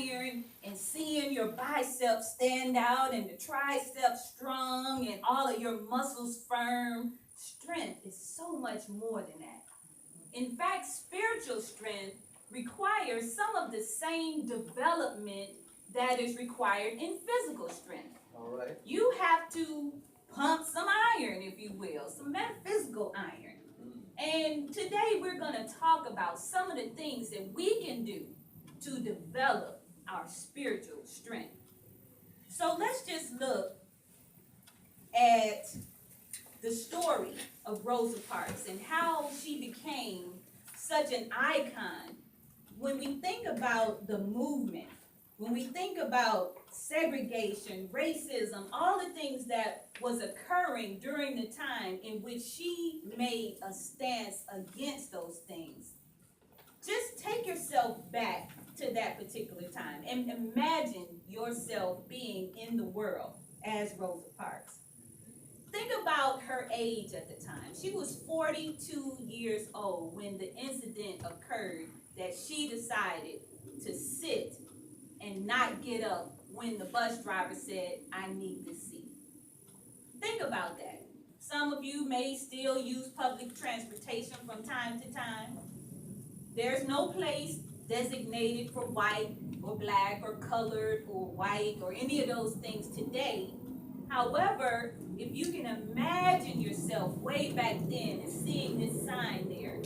iron and seeing your biceps stand out and the triceps strong and all of your muscles firm. Strength is so much more than that. In fact, spiritual strength requires some of the same development that is required in physical strength. All right. You have to pump some iron, if you will, some metaphysical iron. And today we're going to talk about some of the things that we can do to develop our spiritual strength. So let's just look at the story of Rosa Parks and how she became such an icon. When we think about the movement, when we think about segregation, racism, all the things that was occurring during the time in which she made a stance against those things, just take yourself back to that particular time and imagine yourself being in the world as Rosa Parks. Think about her age at the time. She was 42 years old when the incident occurred that she decided to sit and not get up when the bus driver said, "I need this seat." Think about that. Some of you may still use public transportation from time to time. There's no place designated for white or black or colored or white or any of those things today. However, if you can imagine yourself way back then and seeing this sign there,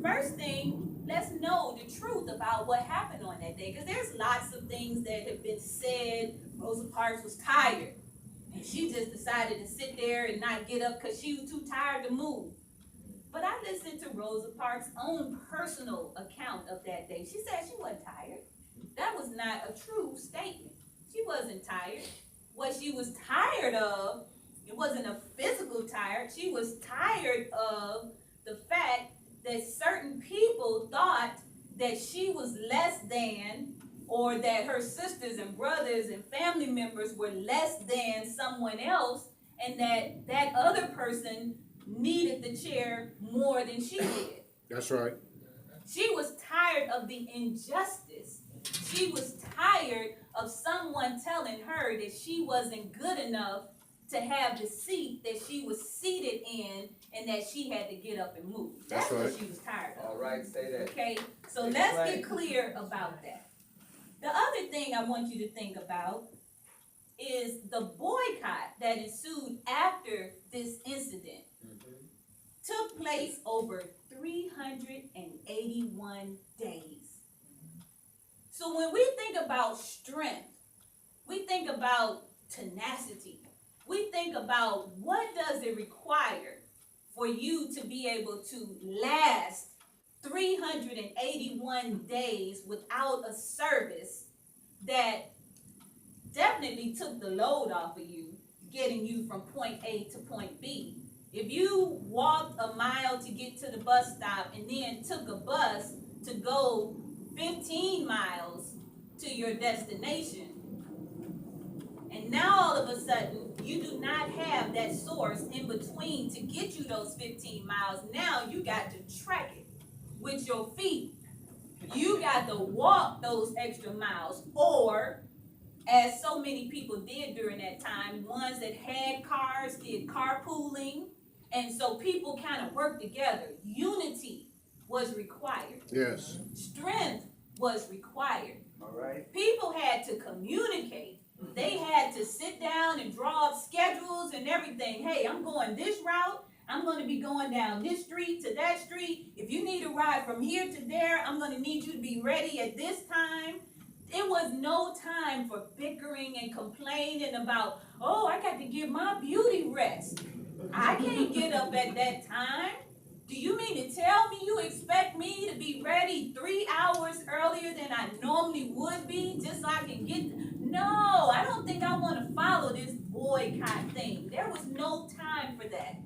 first thing, let's know the truth about what happened on that day. Because there's lots of things that have been said. Rosa Parks was tired. And she just decided to sit there and not get up because she was too tired to move. But I listened to Rosa Parks' own personal account of that day. She said she wasn't tired. That was not a true statement. She wasn't tired. What she was tired of, it wasn't a physical tired. She was tired of the fact that certain people thought that she was less than, or that her sisters and brothers and family members were less than someone else, and that that other person needed the chair more than she did. That's right. She was tired of the injustice. She was tired of someone telling her that she wasn't good enough to have the seat that she was seated in and that she had to get up and move. That's right. what she was tired of. All right, say that. Okay, so let's get clear about that. The other thing I want you to think about is the boycott that ensued after this incident took place over 381 days. So when we think about strength, we think about tenacity. We think about what does it require for you to be able to last 381 days without a service that definitely took the load off of you, getting you from point A to point B. If you walked a mile to get to the bus stop and then took a bus to go 15 miles to your destination, and now all of a sudden you do not have that source in between to get you those 15 miles, now you got to track it with your feet. You got to walk those extra miles, or as so many people did during that time, ones that had cars did carpooling, and so people kind of worked together. Unity was required. Yes. Strength was required. All right. People had to communicate. They had to sit down and draw up schedules and everything. Hey, I'm going this route. I'm going to be going down this street to that street. If you need a ride from here to there, I'm going to need you to be ready at this time. It was no time for bickering and complaining about, oh, I got to give my beauty rest. I can't get up at that time. Do you mean to tell me you expect me to be ready 3 hours earlier than I normally would be just so I can get? No, I don't think I want to follow this boycott thing. There was no time for that.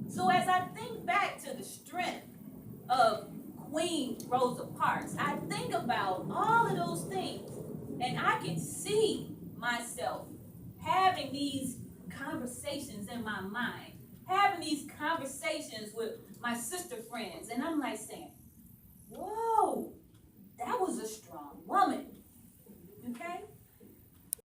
So as I think back to the strength of Queen Rosa Parks, I think about all of those things, and I can see myself having these conversations in my mind, having these conversations with my sister friends, and I'm like saying,